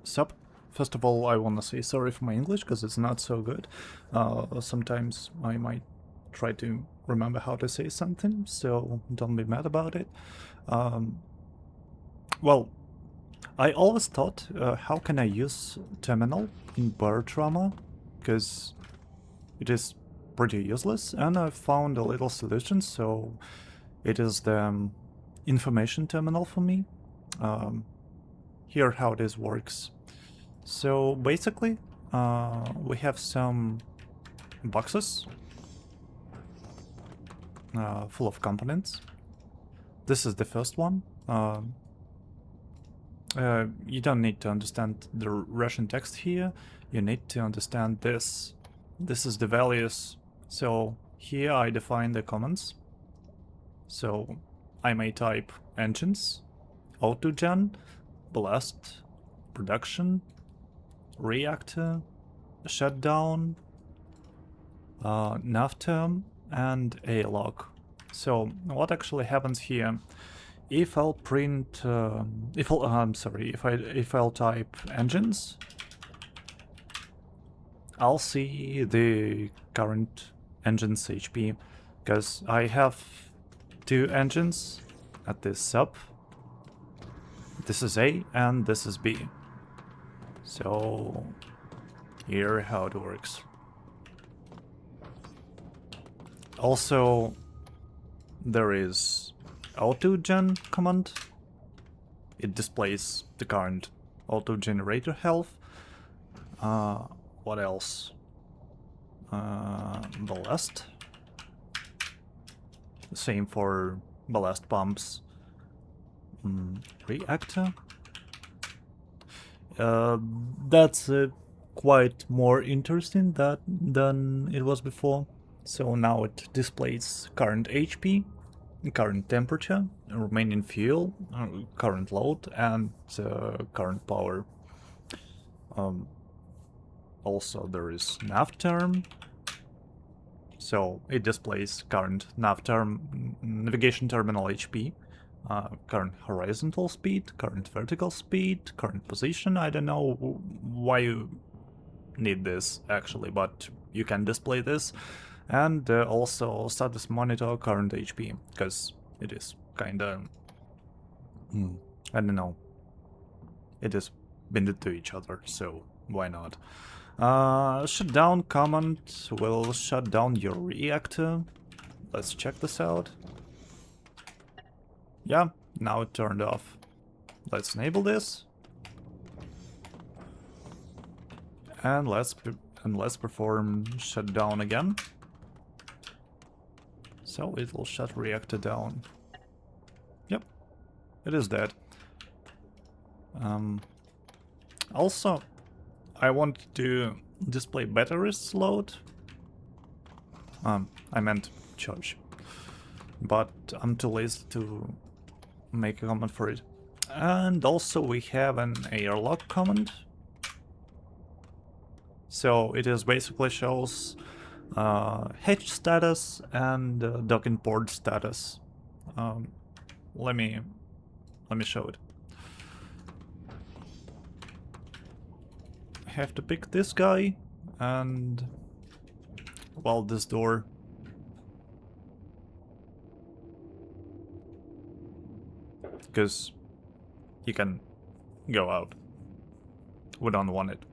Sup. First of all, I wanna say sorry for my English, because it's not so good. Sometimes I might try to remember how to say something, so don't be mad about it. Well, I always thought, how can I use terminal in Barotrauma? Because it is pretty useless, and I found a little solution, so it is the information terminal for me. Here how this works. So basically, we have some boxes full of components. This is the first one. You don't need to understand the Russian text here. You need to understand this. This is the values. So here I define the commands. So I may type engines, autogen, blast, production, reactor, shutdown, navterm, and a lock. So what actually happens here? If I'll print, if I'll type engines, I'll see the current engine's HP, because I have two engines at this sub. This is A and this is B. So here how it works. Also, there is autogen command. It displays the current auto generator health. What else? Ballast. Same for ballast pumps. Reactor. That's quite more interesting than it was before. So now it displays current HP, current temperature, remaining fuel, current load, and current power. Also there is navterm. So it displays current navterm navigation terminal HP, current horizontal speed, current vertical speed, current position. I don't know why you need this actually, but you can display this. And also status monitor current HP, because it is kinda... I don't know. It is binded to each other, so why not? Shutdown command will shut down your reactor. Let's check this out. Yeah, now it turned off. Let's enable this. And let's perform shutdown again. So it will shut reactor down. Yep, it is dead. Also, I want to display batteries load. I meant charge. But I'm too lazy to make a command for it. And also we have an airlock command. So it is basically shows hatch status and docking port status. Let me show it. I have to pick this guy and, well, this door. Because you can go out. We don't want it.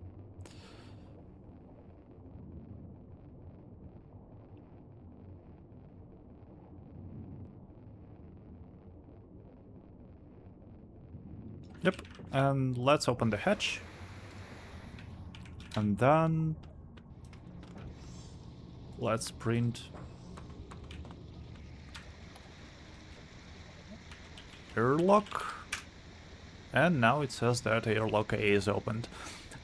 Yep, and let's open the hatch. And then let's print airlock. And now it says that airlock A is opened.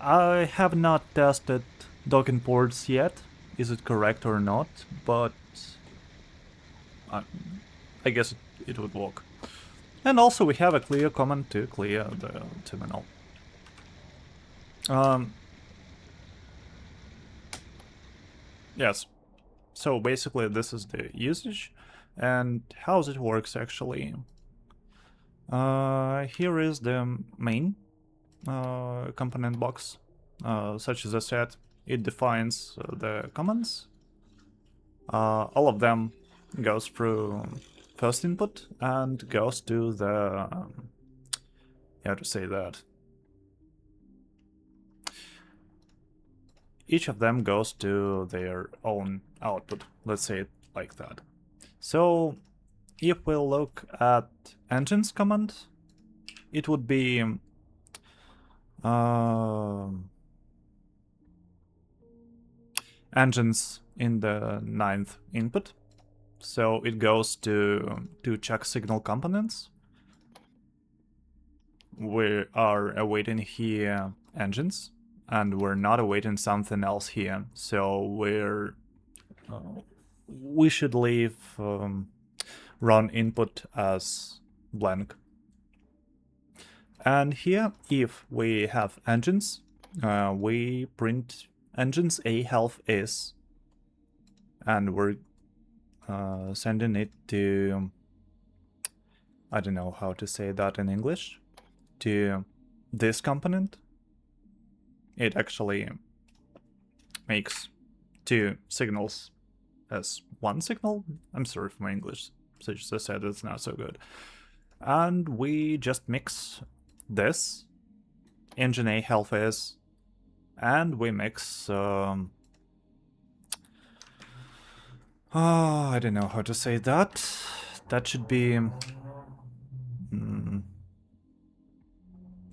I have not tested docking ports yet. Is it correct or not? But I guess it would work. And also we have a clear command to clear the terminal. Yes, so basically this is the usage, and how it works actually. Here is the main. component box. Such as I said, it defines the commands. All of them goes through first input and goes to the how to say that. Each of them goes to their own output. Let's say it like that. So if we look at engines command, it would be engines in the 9th input. So it goes to check signal components. We are awaiting here engines, and we're not awaiting something else here. So we should leave run input as blank. And here, if we have engines, we print engines A health is, and we're sending it to, I don't know how to say that in English, to this component. It actually makes two signals as one signal. I'm sorry for my English, such as I said, it's not so good. And we just mix this, engine A health is, and we mix I don't know how to say that. That should be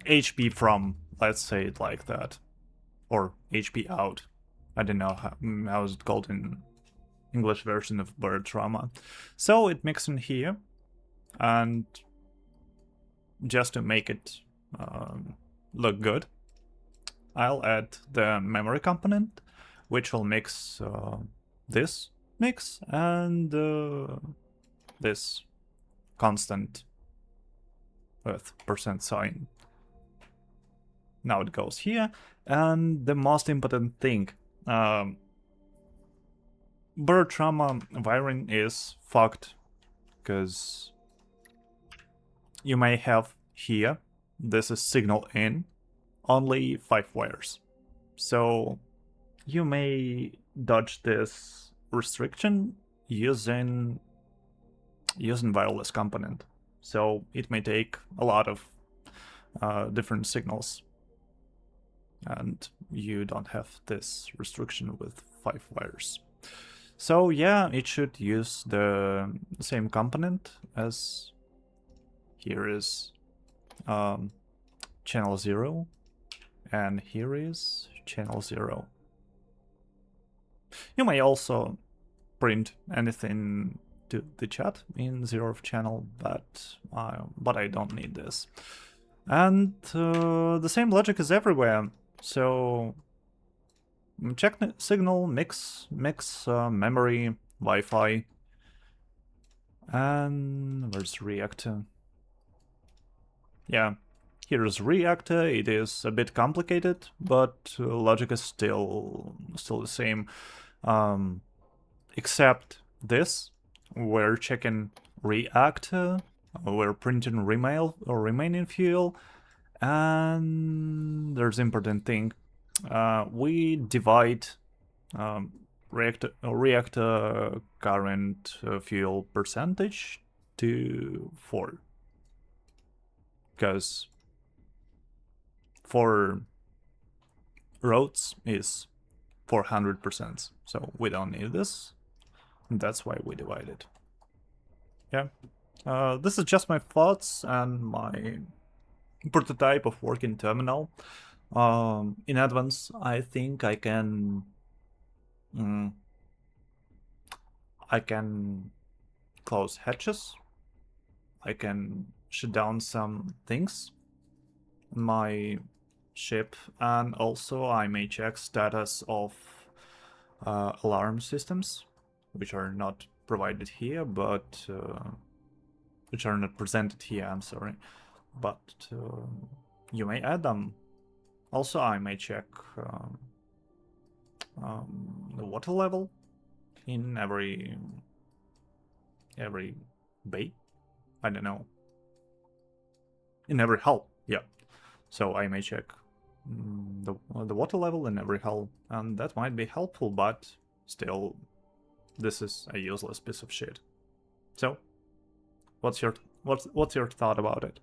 HP from, let's say it like that, or HP out. I don't know how is it called in English version of Barotrauma. So it mixes in here, and just to make it look good, I'll add the memory component, which will mix this mix and this constant with %sign. Now it goes here, and the most important thing, Barotrauma wiring is fucked, because you may have here, this is signal in, only 5 wires. So you may dodge this restriction using wireless component. So it may take a lot of different signals, and you don't have this restriction with 5 wires. So yeah, it should use the same component as here is channel 0, and here is channel 0. You may also print anything to the chat in 0th channel, but I don't need this. And the same logic is everywhere. So check signal, mix memory, Wi-Fi, and where's reactor? Yeah, here's reactor. It is a bit complicated, but logic is still the same, except this. We're checking reactor, we're printing remaining fuel, and there's important thing. We divide reactor current fuel percentage to 4, because for roads is 400%, so we don't need this. That's why we divide it. Yeah. This is just my thoughts and my prototype of working terminal. In advance, I think I can close hatches. I can shut down some things in my ship, and also I may check status of alarm systems, which are not provided here, but which are not presented here, I'm sorry, but you may add them. Also, I may check the water level in every bay. I don't know. In every hull, yeah. So I may check the water level in every hull, and that might be helpful, but still, this is a useless piece of shit. So, what's your thought about it?